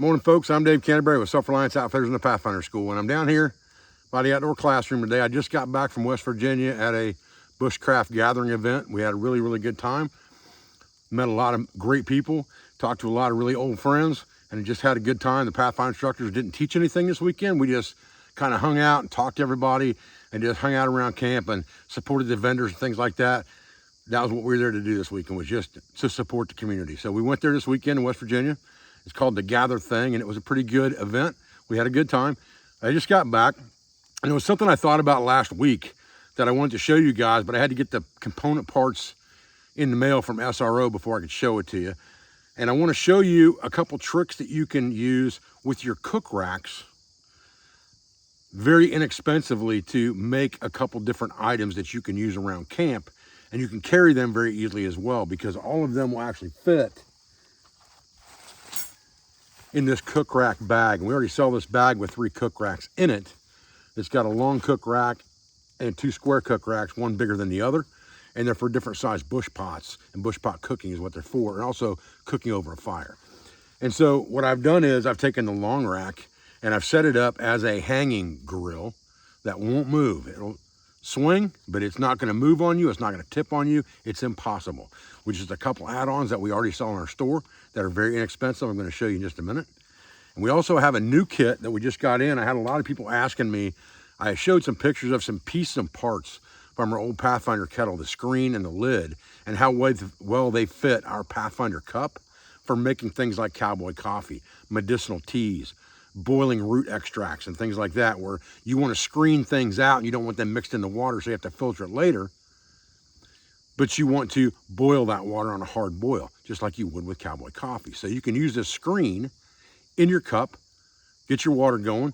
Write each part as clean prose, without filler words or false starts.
Morning, folks. I'm Dave Canterbury with Self-Reliance Outfitters in the Pathfinder School, and I'm down here by the outdoor classroom today. I just got back from West Virginia at a bushcraft gathering event. We had a really good time. Met a lot of great people, talked to a lot of really old friends, and just had a good time. The Pathfinder instructors didn't teach anything this weekend. We just kind of hung out and talked to everybody and just hung out around camp and supported the vendors and things like that. That was what we were there to do this weekend, was just to support the community. So we went there this weekend in West Virginia. It's called the Gather Thing, and it was a pretty good event. We had a good time. I just got back, and it was something I thought about last week that I wanted to show you guys, but I had to get the component parts in the mail from SRO before I could show it to you. And I want to show you a couple tricks that you can use with your cook racks very inexpensively to make a couple different items that you can use around camp, and you can carry them very easily as well, because all of them will actually fit in this cook rack bag. And we already sell this bag with 3 cook racks in it. It's got a long cook rack and 2 square cook racks, one bigger than the other, and they're for different size bush pots, and bush pot cooking is what they're for, and also cooking over a fire. And so what I've done is I've taken the long rack and I've set it up as a hanging grill that won't move. It'll swing, but it's not going to move on you. It's not going to tip on you. It's impossible. Which is a couple add-ons that we already sell in our store that are very inexpensive. I'm going to show you in just a minute. And we also have a new kit that we just got in. I had a lot of people asking me. I showed some pictures of some pieces and parts from our old Pathfinder kettle, the screen and the lid, and how well they fit our Pathfinder cup for making things like cowboy coffee, medicinal teas, boiling root extracts, and things like that, where you want to screen things out and you don't want them mixed in the water, so you have to filter it later. But you want to boil that water on a hard boil, just like you would with cowboy coffee. So you can use this screen in your cup, get your water going,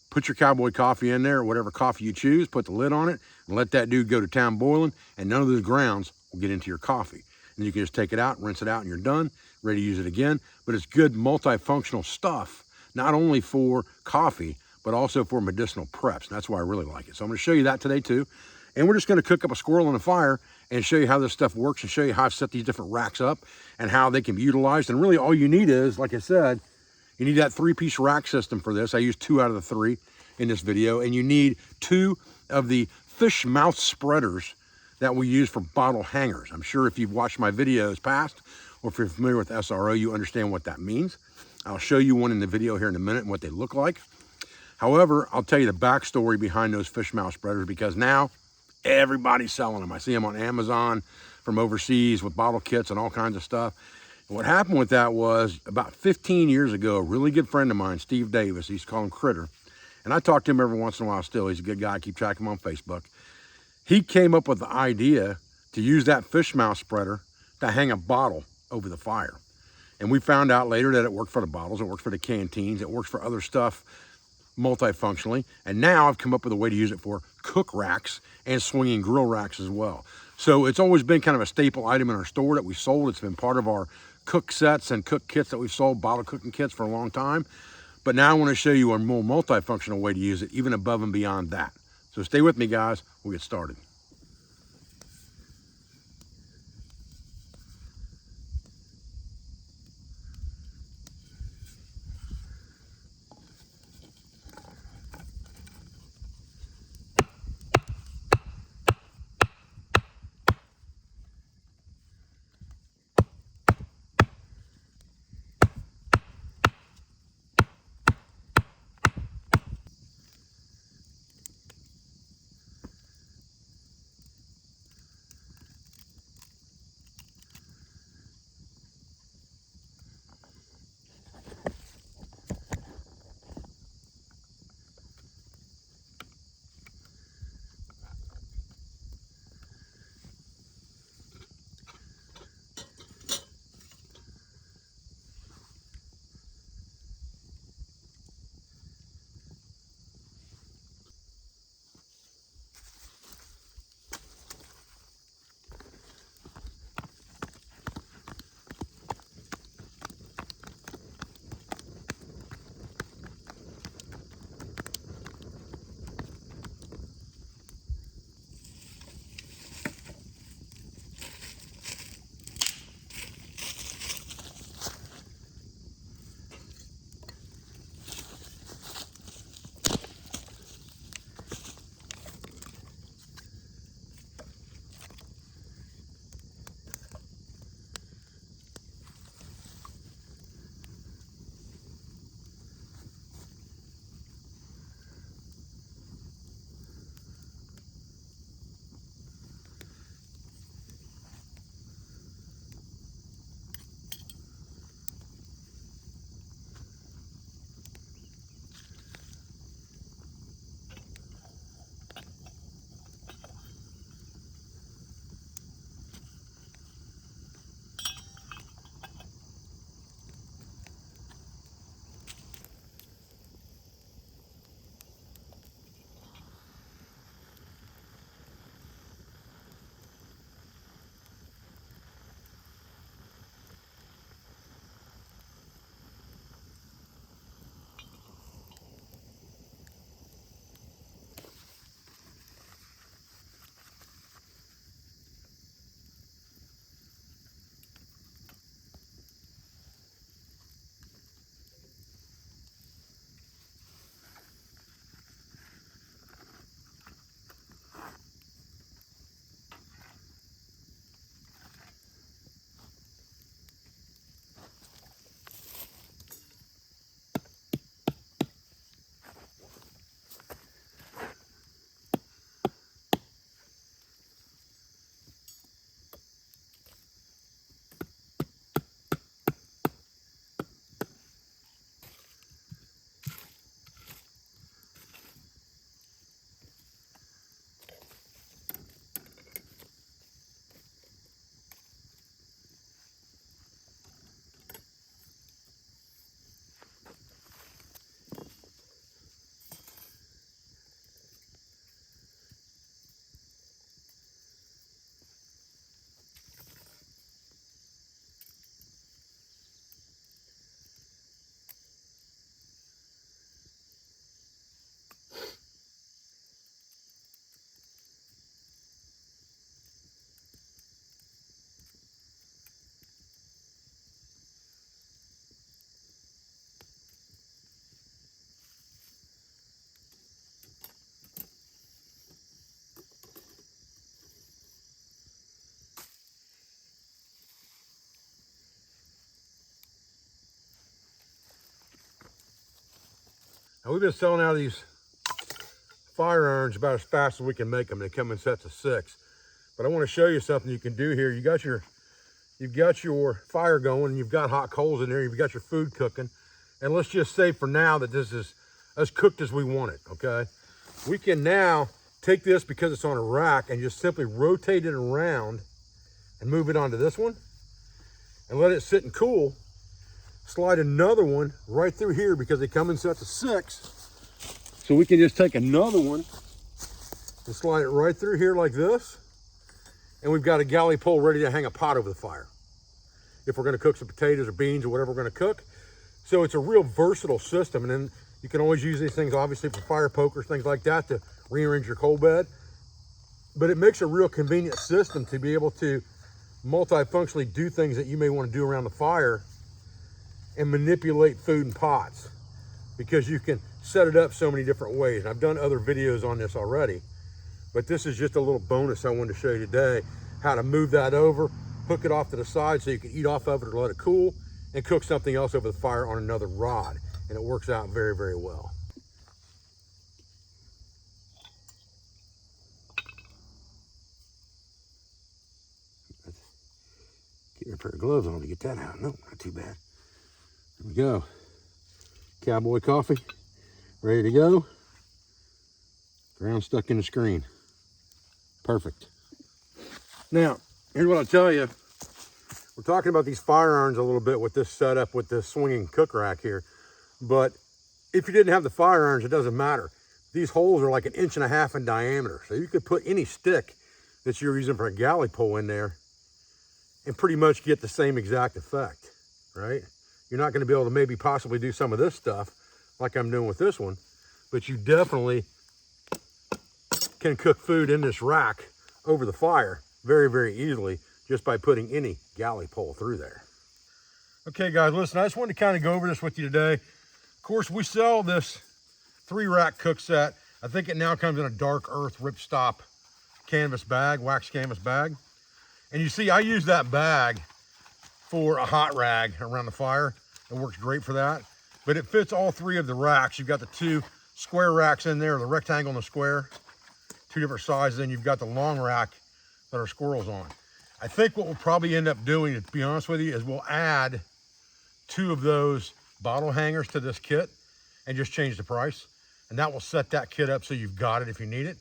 put your cowboy coffee in there, or whatever coffee you choose, put the lid on it, and let that dude go to town boiling, and none of those grounds will get into your coffee. And you can just take it out, rinse it out, and you're done, ready to use it again. But it's good multifunctional stuff, not only for coffee, but also for medicinal preps. And that's why I really like it. So I'm gonna show you that today too. And we're just gonna cook up a squirrel on the fire and show you how this stuff works, and show you how I've set these different racks up and how they can be utilized. And really all you need is, like I said, you need that 3-piece rack system for this. I used 2 out of the 3 in this video. And you need 2 of the fish mouth spreaders that we use for bottle hangers. I'm sure if you've watched my videos past, or if you're familiar with SRO, you understand what that means. I'll show you one in the video here in a minute and what they look like. However, I'll tell you the backstory behind those fish mouth spreaders, because now everybody's selling them. I see them on Amazon from overseas with bottle kits and all kinds of stuff. And what happened with that was, about 15 years ago, a really good friend of mine, Steve Davis, he's called him Critter, and I talk to him every once in a while still. He's a good guy. I keep track of him on Facebook. He came up with the idea to use that fish mouth spreader to hang a bottle over the fire. And we found out later that it worked for the bottles, it works for the canteens, it works for other stuff multifunctionally. And now I've come up with a way to use it for cook racks and swinging grill racks as well. So it's always been kind of a staple item in our store that we sold. It's been part of our cook sets and cook kits that we've sold, bottle cooking kits, for a long time. But now I want to show you a more multifunctional way to use it, even above and beyond that. So stay with me, guys. We'll get started. Now we've been selling out of these fire irons about as fast as we can make them. They come in sets of 6. But I want to show you something you can do here. You've got your fire going, and you've got hot coals in there, you've got your food cooking. And let's just say for now that this is as cooked as we want it, okay? We can now take this, because it's on a rack, and just simply rotate it around and move it onto this one and let it sit and cool. Slide another one right through here because they come in sets of 6. So we can just take another one and slide it right through here like this. And we've got a galley pole ready to hang a pot over the fire if we're gonna cook some potatoes or beans or whatever we're gonna cook. So it's a real versatile system. And then you can always use these things, obviously, for fire pokers, things like that, to rearrange your coal bed. But it makes a real convenient system to be able to multifunctionally do things that you may want to do around the fire and manipulate food and pots, because you can set it up so many different ways. And I've done other videos on this already, but this is just a little bonus I wanted to show you today, how to move that over, hook it off to the side so you can eat off of it or let it cool, and cook something else over the fire on another rod. And it works out very, very well. Get a pair of gloves on to get that out. No, not too bad. There we go. Cowboy coffee, ready to go. Ground stuck in the screen. Perfect. Now, here's what I'll tell you. We're talking about these fire irons a little bit with this setup, with this swinging cook rack here. But if you didn't have the fire irons, it doesn't matter. These holes are like 1.5 inches in diameter. So you could put any stick that you're using for a galley pole in there and pretty much get the same exact effect, right? You're not gonna be able to maybe possibly do some of this stuff like I'm doing with this one, but you definitely can cook food in this rack over the fire very, very easily just by putting any galley pole through there. Okay guys, listen, I just wanted to kind of go over this with you today. Of course, we sell this 3-rack cook set. I think it now comes in a dark earth ripstop canvas bag, wax canvas bag. And you see, I use that bag for a hot rag around the fire. It works great for that. But it fits all 3 of the racks. You've got the 2 square racks in there, the rectangle and the square, 2 different sizes. Then you've got the long rack that our squirrels on. I think what we'll probably end up doing, to be honest with you, is we'll add 2 of those bottle hangers to this kit and just change the price. And that will set that kit up so you've got it if you need it.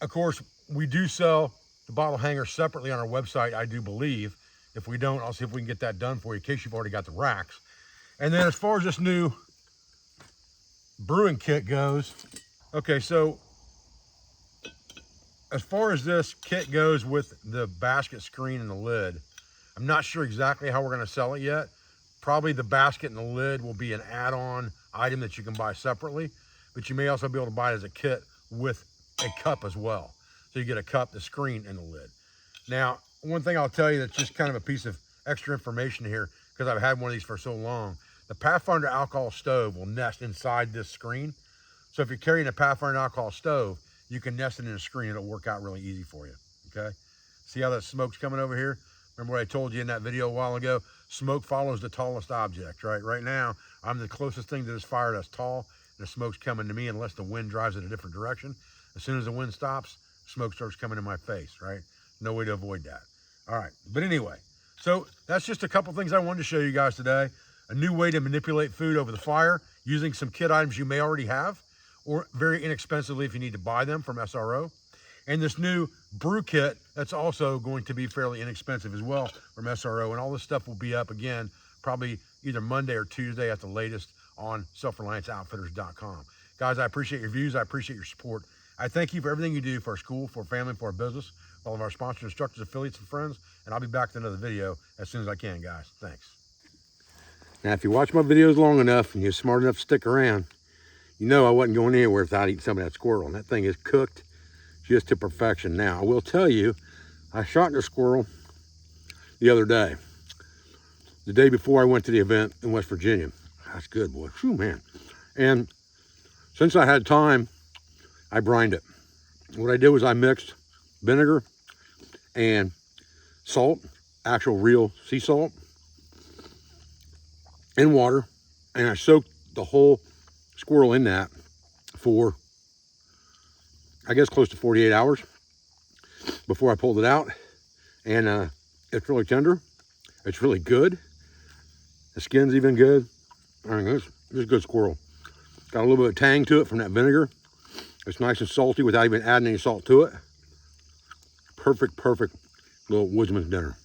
Of course, we do sell the bottle hangers separately on our website, I do believe. If we don't, I'll see if we can get that done for you in case you've already got the racks. And then as far as this new brewing kit goes, okay, so as far as this kit goes with the basket screen and the lid, I'm not sure exactly how we're gonna sell it yet. Probably the basket and the lid will be an add-on item that you can buy separately, but you may also be able to buy it as a kit with a cup as well. So you get a cup, the screen, and the lid. Now, one thing I'll tell you that's just kind of a piece of extra information here, because I've had one of these for so long. The Pathfinder alcohol stove will nest inside this screen. So if you're carrying a Pathfinder alcohol stove, you can nest it in a screen. It'll work out really easy for you, okay? See how that smoke's coming over here? Remember what I told you in that video a while ago? Smoke follows the tallest object, right? Right now, I'm the closest thing to this fire that's tall, and the smoke's coming to me unless the wind drives it a different direction. As soon as the wind stops, smoke starts coming in my face, right? No way to avoid that. All right, but anyway, so that's just a couple things I wanted to show you guys today. A new way to manipulate food over the fire using some kit items you may already have, or very inexpensively if you need to buy them from SRO. And this new brew kit, that's also going to be fairly inexpensive as well from SRO. And all this stuff will be up again, probably either Monday or Tuesday at the latest on selfrelianceoutfitters.com. Guys, I appreciate your views. I appreciate your support. I thank you for everything you do for our school, for our family, for our business, all of our sponsors, instructors, affiliates, and friends. And I'll be back with another video as soon as I can, guys. Thanks. Now, if you watch my videos long enough and you're smart enough to stick around, you know I wasn't going anywhere without eating some of that squirrel. And that thing is cooked just to perfection. Now, I will tell you, I shot a squirrel the other day, the day before I went to the event in West Virginia. That's good, boy. Phew, man. And since I had time, I brined it. What I did was I mixed vinegar and salt, actual real sea salt, and water, and I soaked the whole squirrel in that for, I guess, close to 48 hours before I pulled it out. And it's really tender. It's really good. The skin's even good. I mean, this is a good squirrel. Got a little bit of tang to it from that vinegar. It's nice and salty without even adding any salt to it. Perfect, perfect little woodsman's dinner.